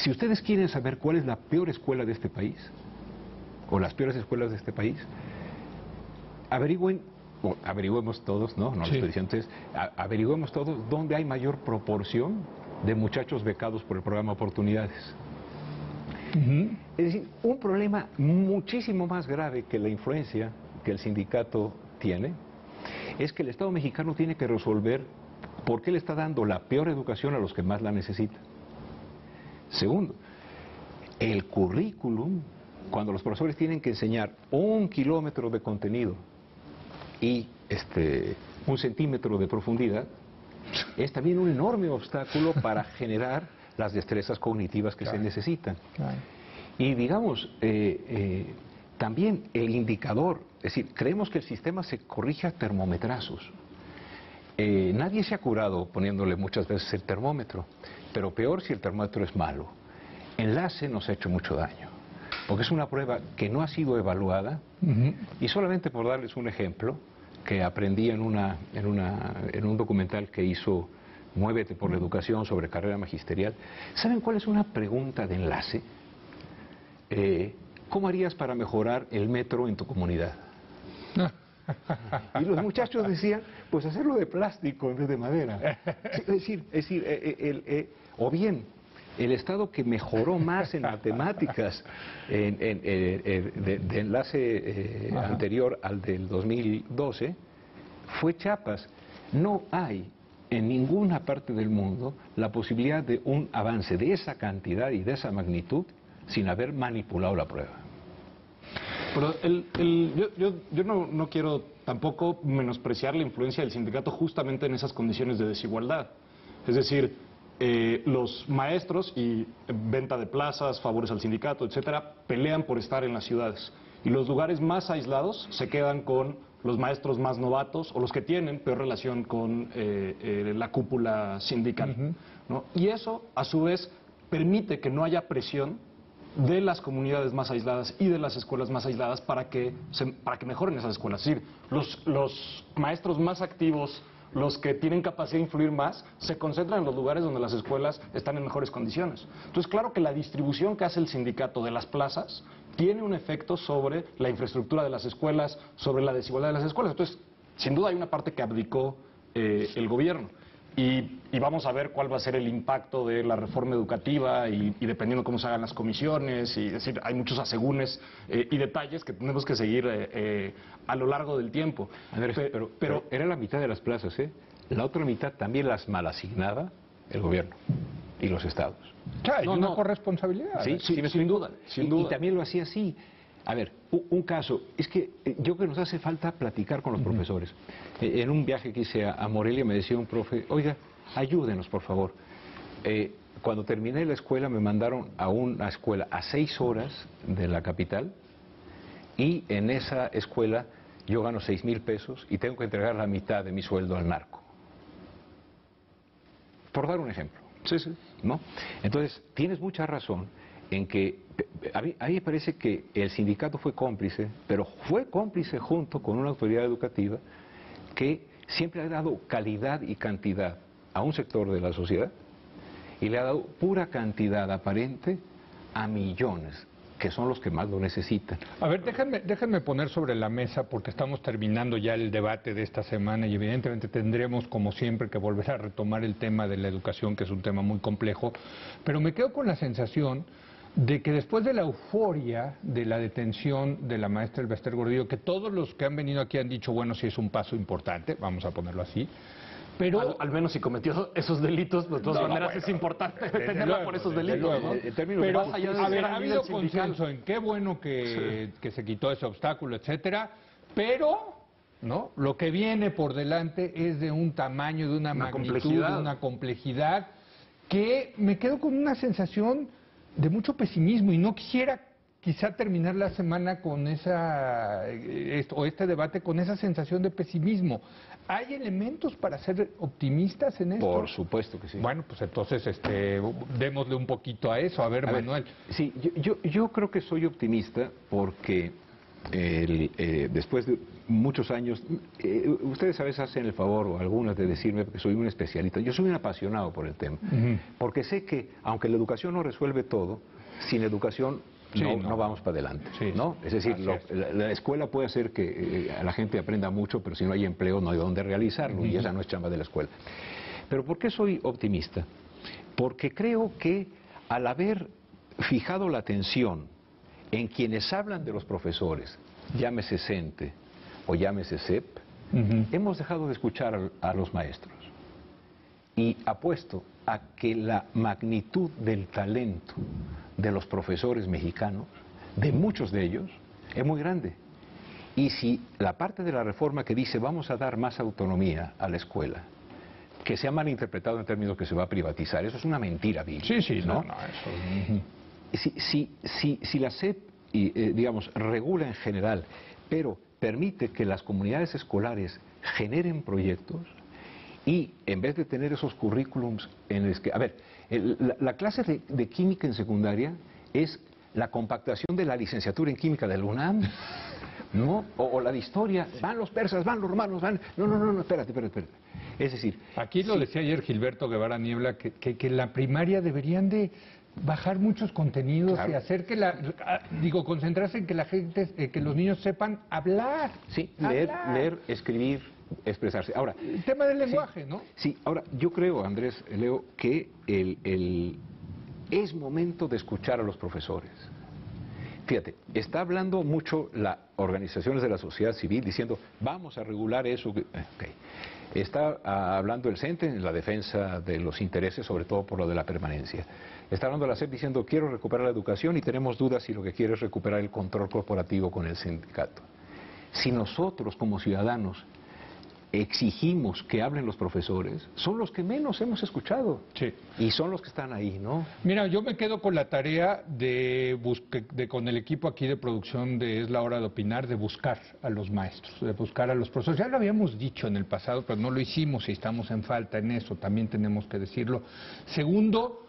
Si ustedes quieren saber cuál es la peor escuela de este país, o las peores escuelas de este país, averigüemos todos, ¿no? No lo estoy diciendo, entonces, averigüemos todos dónde hay mayor proporción de muchachos becados por el programa Oportunidades. Es decir, un problema muchísimo más grave que la influencia que el sindicato tiene, es que el Estado mexicano tiene que resolver por qué le está dando la peor educación a los que más la necesitan. Segundo, el currículum, cuando los profesores tienen que enseñar 1 kilómetro de contenido y 1 centímetro de profundidad, es también un enorme obstáculo para generar las destrezas cognitivas que se necesitan. Y digamos, también el indicador, es decir, creemos que el sistema se corrige a termometrazos. Nadie se ha curado poniéndole muchas veces el termómetro, pero peor si el termómetro es malo. Enlace nos ha hecho mucho daño, porque es una prueba que no ha sido evaluada, y solamente por darles un ejemplo, que aprendí en un documental que hizo Muévete por la Educación sobre carrera magisterial. ¿Saben cuál es una pregunta de enlace? ¿Cómo harías para mejorar el metro en tu comunidad? Y los muchachos decían, pues hacerlo de plástico en vez de madera. O bien, el estado que mejoró más en matemáticas de enlace anterior al del 2012 fue Chiapas. No hay en ninguna parte del mundo la posibilidad de un avance de esa cantidad y de esa magnitud sin haber manipulado la prueba. Pero yo no quiero tampoco menospreciar la influencia del sindicato justamente en esas condiciones de desigualdad. Es decir, los maestros y venta de plazas, favores al sindicato, etcétera, pelean por estar en las ciudades. Y los lugares más aislados se quedan con los maestros más novatos o los que tienen peor relación con la cúpula sindical, ¿no? Y eso, a su vez, permite que no haya presión de las comunidades más aisladas y de las escuelas más aisladas para que mejoren esas escuelas. Es decir, los maestros más activos, los que tienen capacidad de influir más, se concentran en los lugares donde las escuelas están en mejores condiciones. Entonces, claro que la distribución que hace el sindicato de las plazas tiene un efecto sobre la infraestructura de las escuelas, sobre la desigualdad de las escuelas. Entonces, sin duda hay una parte que abdicó el gobierno. Y vamos a ver cuál va a ser el impacto de la reforma educativa y dependiendo cómo se hagan las comisiones, y es decir, hay muchos asegúnes y detalles que tenemos que seguir a lo largo del tiempo. Andrés, pero era la mitad de las plazas, ¿eh? La otra mitad también las mal asignaba el gobierno y los estados. Hay una corresponsabilidad. Sí, sin duda. Y también lo hacía así. A ver, un caso, es que yo creo que nos hace falta platicar con los profesores. En un viaje que hice a Morelia me decía un profe, oiga, ayúdenos por favor. Cuando terminé la escuela me mandaron a una escuela a 6 horas de la capital y en esa escuela yo gano 6,000 pesos y tengo que entregar la mitad de mi sueldo al narco. Por dar un ejemplo. ¿No? Entonces, tienes mucha razón en que a mí me parece que el sindicato fue cómplice, pero fue cómplice junto con una autoridad educativa que siempre ha dado calidad y cantidad a un sector de la sociedad y le ha dado pura cantidad aparente a millones, que son los que más lo necesitan. A ver, déjenme poner sobre la mesa, porque estamos terminando ya el debate de esta semana y evidentemente tendremos, como siempre, que volver a retomar el tema de la educación, que es un tema muy complejo, pero me quedo con la sensación de que después de la euforia de la detención de la maestra Elbester Gordillo, que todos los que han venido aquí han dicho, bueno, sí es un paso importante, vamos a ponerlo así, pero al menos si cometió esos delitos, de todas maneras es importante detenerla por esos delitos, ¿no? Pero ha habido consenso en qué bueno que se quitó ese obstáculo, etcétera, pero ¿no? Lo que viene por delante es de un tamaño, de una magnitud, de una complejidad, que me quedo con una sensación de mucho pesimismo y no quisiera quizá terminar la semana con este debate con esa sensación de pesimismo. ¿Hay elementos para ser optimistas en esto? Por supuesto que sí. Bueno, pues entonces démosle un poquito a eso. A ver, Manuel. Sí, yo creo que soy optimista porque después de muchos años, ustedes a veces hacen el favor, o algunas, de decirme que soy un especialista. Yo soy un apasionado por el tema, porque sé que, aunque la educación no resuelve todo, sin educación no vamos para adelante, ¿no? Es decir, la escuela puede hacer que la gente aprenda mucho, pero si no hay empleo no hay dónde realizarlo, y esa no es chamba de la escuela. Pero ¿por qué soy optimista? Porque creo que al haber fijado la atención en quienes hablan de los profesores, llámese CENTE o llámese CEP, hemos dejado de escuchar a los maestros. Y apuesto a que la magnitud del talento de los profesores mexicanos, de muchos de ellos, es muy grande. Y si la parte de la reforma que dice vamos a dar más autonomía a la escuela, que se ha malinterpretado en términos que se va a privatizar, eso es una mentira, Bill. Sí, ¿no? Eso. Si la SEP, digamos, regula en general, pero permite que las comunidades escolares generen proyectos, y en vez de tener esos currículums en los que... A ver, la clase de química en secundaria es la compactación de la licenciatura en química del UNAM, ¿no? O la de historia, van los persas, van los romanos, van... No, espérate. Es decir... Aquí lo decía ayer Gilberto Guevara Niebla, que en la primaria deberían de bajar muchos contenidos y hacer que concentrarse en que la gente, que los niños sepan hablar. Sí, leer, escribir, expresarse. Ahora, el tema del lenguaje, ¿no? Sí, ahora, yo creo, Andrés, Leo, que es momento de escuchar a los profesores. Fíjate, está hablando mucho las organizaciones de la sociedad civil diciendo, vamos a regular eso. Okay. Está hablando el CENTE en la defensa de los intereses, sobre todo por lo de la permanencia. Está hablando la SEP diciendo, quiero recuperar la educación, y tenemos dudas si lo que quiere es recuperar el control corporativo con el sindicato. Si nosotros, como ciudadanos, exigimos que hablen los profesores, son los que menos hemos escuchado. Sí. Y son los que están ahí, ¿no? Mira, yo me quedo con la tarea con el equipo aquí de producción de Es la Hora de Opinar, de buscar a los maestros, de buscar a los profesores. Ya lo habíamos dicho en el pasado, pero no lo hicimos y estamos en falta en eso, también tenemos que decirlo. Segundo,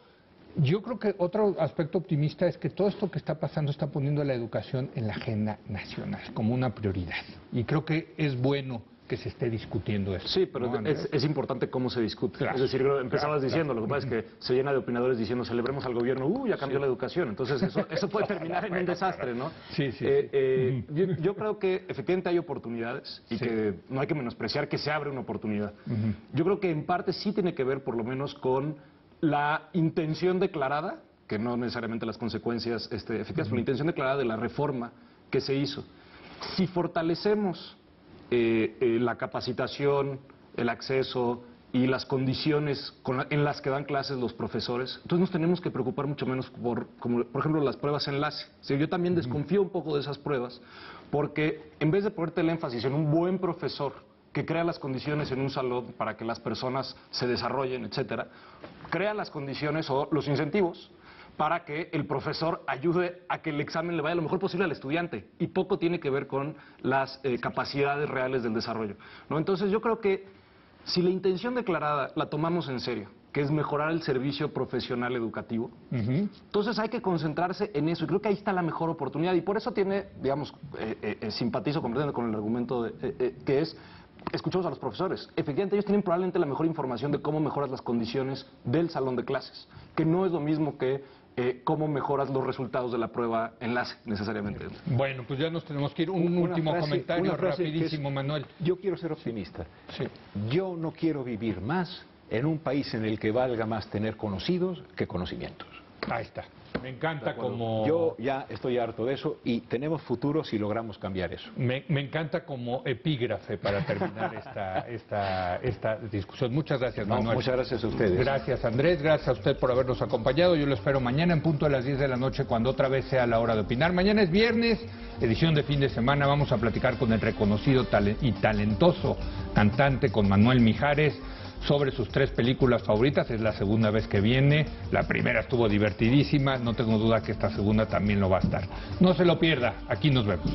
yo creo que otro aspecto optimista es que todo esto que está pasando está poniendo a la educación en la agenda nacional como una prioridad. Y creo que es bueno que se esté discutiendo eso. Sí, pero ¿no, es importante cómo se discute. Claro, es decir, empezabas diciendo, lo que pasa es que se llena de opinadores diciendo, celebremos al gobierno, ya cambió la educación. Entonces eso puede terminar en un desastre, ¿no? Sí. Yo creo que efectivamente hay oportunidades y que no hay que menospreciar que se abre una oportunidad. Yo creo que en parte sí tiene que ver por lo menos con la intención declarada, que no necesariamente las consecuencias efectivas, pero la intención declarada de la reforma que se hizo. Si fortalecemos la capacitación, el acceso y las condiciones en las que dan clases los profesores, entonces nos tenemos que preocupar mucho menos por ejemplo, las pruebas enlace. Sí, yo también desconfío un poco de esas pruebas, porque en vez de ponerte el énfasis en un buen profesor que crea las condiciones en un salón para que las personas se desarrollen, etcétera, crea las condiciones o los incentivos para que el profesor ayude a que el examen le vaya lo mejor posible al estudiante, y poco tiene que ver con las capacidades reales del desarrollo, ¿no? Entonces yo creo que si la intención declarada la tomamos en serio, que es mejorar el servicio profesional educativo, entonces hay que concentrarse en eso, y creo que ahí está la mejor oportunidad, y por eso tiene, digamos, simpatizo completamente con el argumento que es, escuchamos a los profesores. Efectivamente, ellos tienen probablemente la mejor información de cómo mejoras las condiciones del salón de clases, que no es lo mismo que cómo mejoras los resultados de la prueba enlace, necesariamente. Bueno, pues ya nos tenemos que ir. Un último comentario rapidísimo, Manuel. Yo quiero ser optimista. Sí. Yo no quiero vivir más en un país en el que valga más tener conocidos que conocimientos. Ahí está. Me encanta como... Yo ya estoy harto de eso, y tenemos futuro si logramos cambiar eso. Me encanta como epígrafe para terminar esta discusión. Muchas gracias, Manuel. Muchas gracias a ustedes. Gracias, Andrés. Gracias a usted por habernos acompañado. Yo lo espero mañana en punto a las 10 de la noche, cuando otra vez sea la hora de opinar. Mañana es viernes, edición de fin de semana. Vamos a platicar con el reconocido y talentoso cantante, con Manuel Mijares, sobre sus 3 películas favoritas. Es la segunda vez que viene. La primera estuvo divertidísima. No tengo duda que esta segunda también lo va a estar. No se lo pierda. Aquí nos vemos.